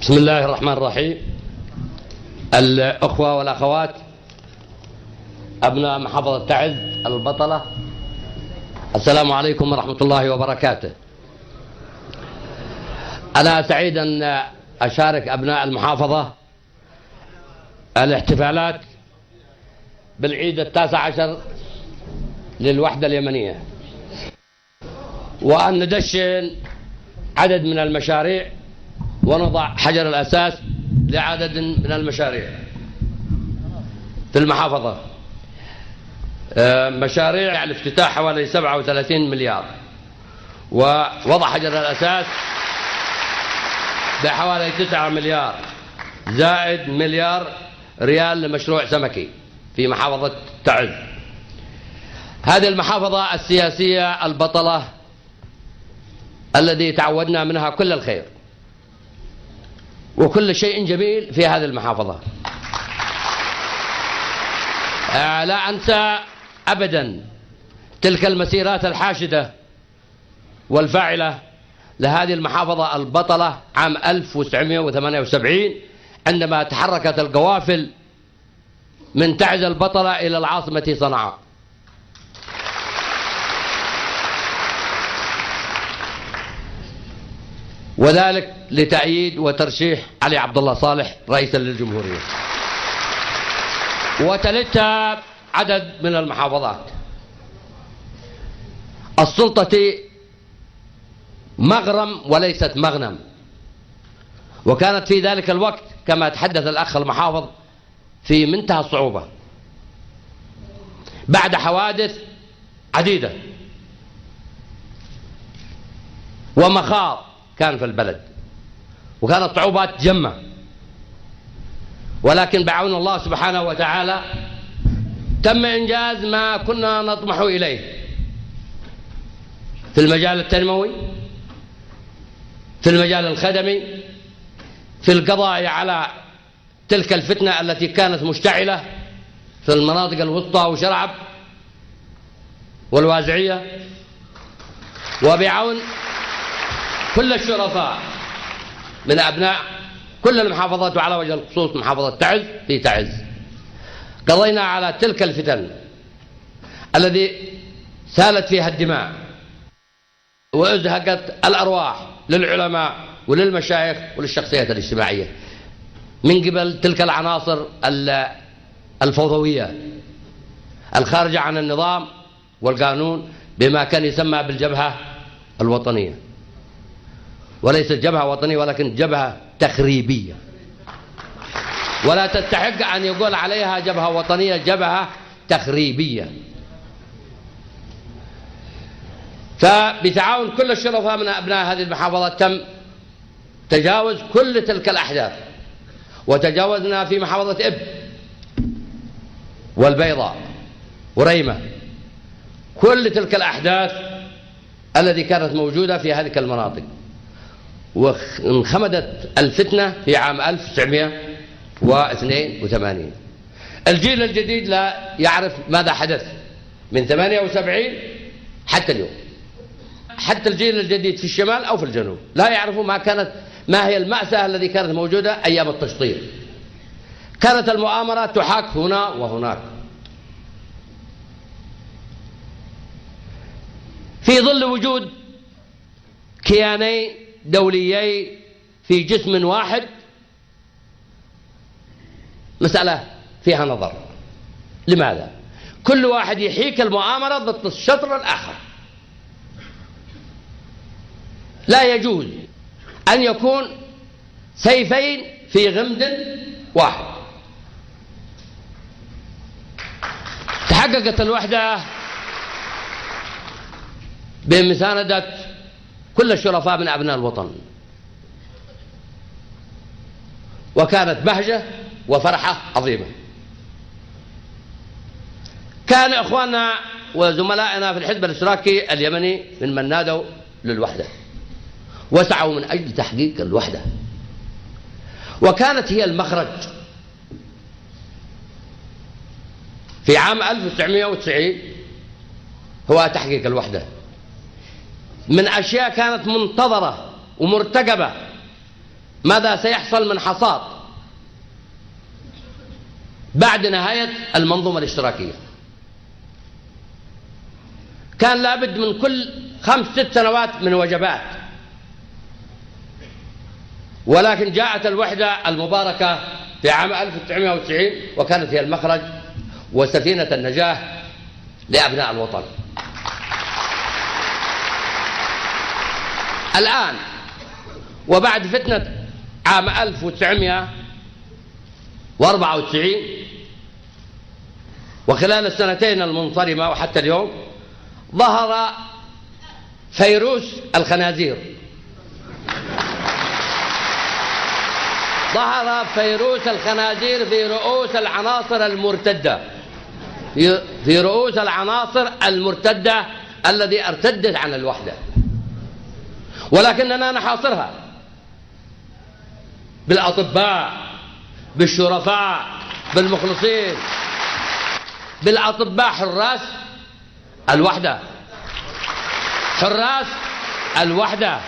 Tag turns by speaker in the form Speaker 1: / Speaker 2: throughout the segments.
Speaker 1: بسم الله الرحمن الرحيم. الأخوة والأخوات أبناء محافظة تعز البطلة، السلام عليكم ورحمة الله وبركاته. أنا سعيد أن أشارك أبناء المحافظة الاحتفالات بالعيد 19 للوحدة اليمنية، وأن ندشن عدد من المشاريع ونضع حجر الأساس لعدد من المشاريع في المحافظة. مشاريع الافتتاح حوالي 37 مليار، ووضع حجر الأساس بحوالي 9 مليار زائد مليار ريال لمشروع سمكي في محافظة تعز. هذه المحافظة السياسية البطلة الذي تعودنا منها كل الخير وكل شيء جميل في هذه المحافظة. لا أنسى أبدا تلك المسيرات الحاشدة والفاعلة لهذه المحافظة البطلة عام 1978 عندما تحركت القوافل من تعز البطلة إلى العاصمة صنعاء. وذلك لتأييد وترشيح علي عبد الله صالح رئيسا للجمهورية. وتلتها عدد من المحافظات. السلطة مغرم وليست مغنم، وكانت في ذلك الوقت كما تحدث الأخ المحافظ في منتهى الصعوبة بعد حوادث عديدة ومخاض كان في البلد، وكانت صعوبات جمة، ولكن بعون الله سبحانه وتعالى تم إنجاز ما كنا نطمح إليه في المجال التنموي، في المجال الخدمي، في القضاء على تلك الفتنة التي كانت مشتعلة في المناطق الوسطى وشرعب والوازعية، وبعون كل الشرفاء من أبناء كل المحافظات وعلى وجه الخصوص محافظة تعز في تعز قضينا على تلك الفتن الذي سالت فيها الدماء وأزهقت الأرواح للعلماء وللمشايخ وللشخصيات الاجتماعية من قبل تلك العناصر الفوضوية الخارجة عن النظام والقانون بما كان يسمى بالجبهة الوطنية، وليست جبهة وطنية ولكن جبهة تخريبية، ولا تستحق أن يقول عليها جبهة وطنية، جبهة تخريبية. فبتعاون كل الشرفاء من أبناء هذه المحافظات تم تجاوز كل تلك الأحداث، وتجاوزنا في محافظة إب والبيضاء وريمة كل تلك الأحداث التي كانت موجودة في هذه المناطق، وانخمدت الفتنة في عام 1982. الجيل الجديد لا يعرف ماذا حدث من 78 حتى اليوم، حتى الجيل الجديد في الشمال أو في الجنوب لا يعرفوا ما هي المأساة التي كانت موجودة أيام التشطيب. كانت المؤامرة تحاك هنا وهناك في ظل وجود كيانين دوليين في جسم واحد. مسألة فيها نظر. لماذا؟ كل واحد يحيك المؤامرة ضد الشطر الآخر. لا يجوز أن يكون سيفين في غمد واحد. تحققت الوحدة بمساندة كل الشرفاء من أبناء الوطن، وكانت بهجة وفرحة عظيمة. كان إخواننا وزملائنا في الحزب الاشتراكي اليمني من نادوا للوحدة وسعوا من أجل تحقيق الوحدة، وكانت هي المخرج. في عام 1990 هو تحقيق الوحدة من أشياء كانت منتظرة ومرتقبة ماذا سيحصل من حصاد بعد نهاية المنظومة الاشتراكية. كان لابد من كل 5-6 سنوات من وجبات، ولكن جاءت الوحدة المباركة في عام 1990 وكانت هي المخرج وسفينة النجاة لأبناء الوطن. الآن وبعد فتنة عام 1994 وخلال السنتين المنصرمة وحتى اليوم ظهر فيروس الخنازير، ظهر فيروس الخنازير في رؤوس العناصر المرتدة، في رؤوس العناصر المرتدة الذي ارتدت عن الوحدة، ولكننا نحاصرها بالأطباء، بالشرفاء، بالمخلصين. بالأطباء حراس الوحدة، حراس الوحدة.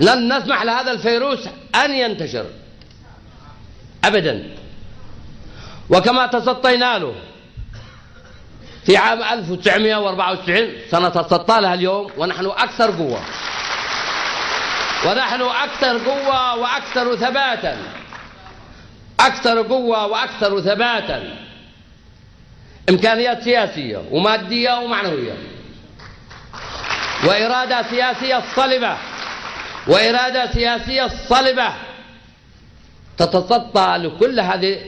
Speaker 1: لن نسمح لهذا الفيروس أن ينتشر أبدا. وكما تسطينا له في عام 1994 سنتسطى لها اليوم، ونحن أكثر قوة، ونحن أكثر قوة وأكثر ثباتا، أكثر قوة وأكثر ثباتا. إمكانيات سياسية ومادية ومعنوية، وإرادة سياسية صلبة، وإرادة سياسية صلبة تتسطى لكل هذه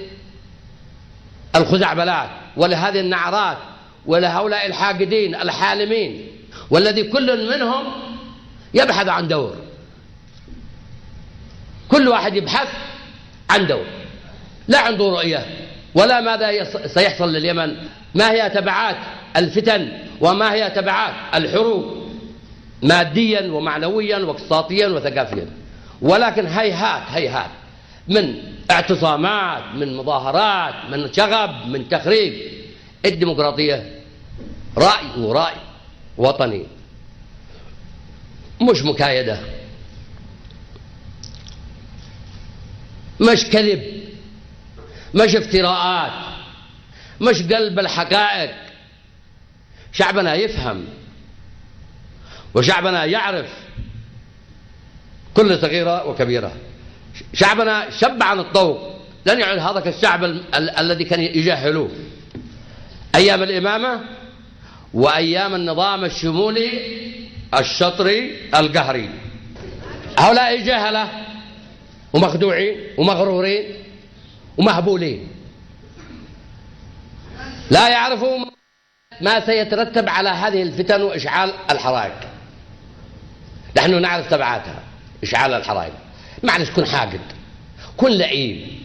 Speaker 1: الخزعبلات ولهذه النعرات ولهؤلاء الحاقدين الحالمين، والذي كل منهم يبحث عن دور، كل واحد يبحث عن دور، لا عنده رؤية ولا ماذا سيحصل لليمن، ما هي تبعات الفتن وما هي تبعات الحروب ماديا ومعنويا واقتصاديا وثقافيا. ولكن هيهات هيهات من اعتصامات، من مظاهرات، من شغب، من تخريب. الديمقراطية رأي ورأي وطني، مش مكايدة، مش كذب، مش افتراءات، مش قلب الحقائق. شعبنا يفهم وشعبنا يعرف كل صغيرة وكبيرة. شعبنا شب عن الطوق، لن يعد هذاك الشعب الذي كان يجاهلوه أيام الإمامة وأيام النظام الشمولي الشطري القهري. هؤلاء جهلة ومخدوعين ومغرورين ومهبولين، لا يعرفوا ما سيترتب على هذه الفتن وإشعال الحرائق. نحن نعرف تبعاتها، إشعال الحرائق. معلش، كن حاقد، كن لئيم،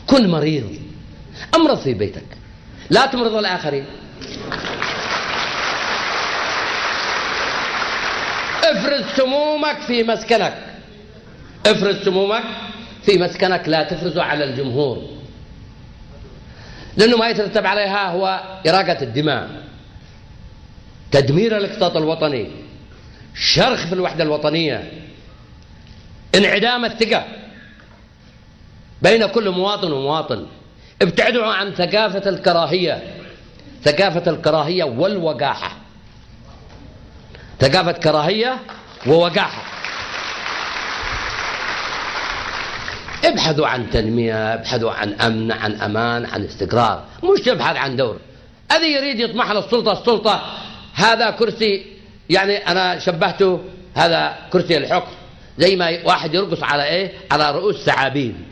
Speaker 1: كن مريض، أمرض في بيتك، لا تمرض الآخرين. افرز سمومك في مسكنك، افرز سمومك في مسكنك، لا تفرزه على الجمهور، لأنه ما يترتب عليها هو إراقة الدماء، تدمير الاقتصاد الوطني، شرخ في الوحدة الوطنية، انعدام الثقة بين كل مواطن ومواطن. ابتعدوا عن ثقافة الكراهية، ثقافة الكراهية والوقاحة، ثقافة كراهية ووقاحة. ابحثوا عن تنمية، ابحثوا عن أمن، عن أمان، عن استقرار، مش تبحث عن دور. الذي يريد يطمح للسلطة، السلطة هذا كرسي، يعني أنا شبهته هذا كرسي الحكم زي ما واحد يرقص على إيه؟ على رؤوس ثعابين.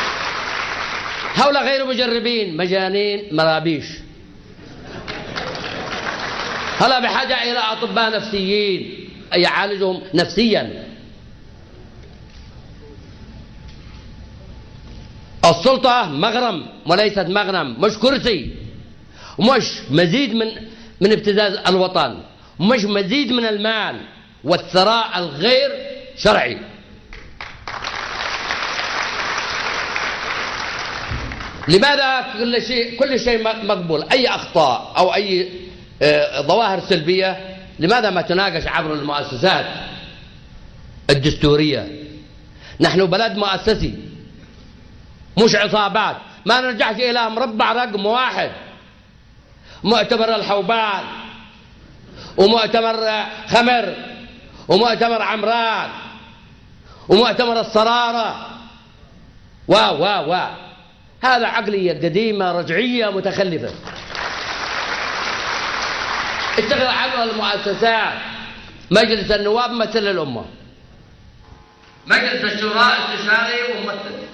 Speaker 1: هؤلاء غير مجربين، مجانين، مرابيش. هلا بحاجة إلى أطباء نفسيين يعالجهم نفسيا. السلطة مغرم وليست مغنم، مش كرسي، ومش مزيد من ابتزاز الوطن، مش مزيد من المال والثراء الغير شرعي. لماذا كل شيء مقبول؟ أي أخطاء أو أي ظواهر سلبية لماذا ما تناقش عبر المؤسسات الدستورية نحن بلد مؤسسي مش عصابات. ما نرجعش إلى مربع رقم واحد، مؤتمر الحوبان ومؤتمر خمر ومؤتمر عمران ومؤتمر الصرارة و هذا عقلية قديمة رجعية متخلفة. اشتغل عنه المؤسسات. مجلس النواب ممثل الأمة، مجلس الشورى استشاري وممثل،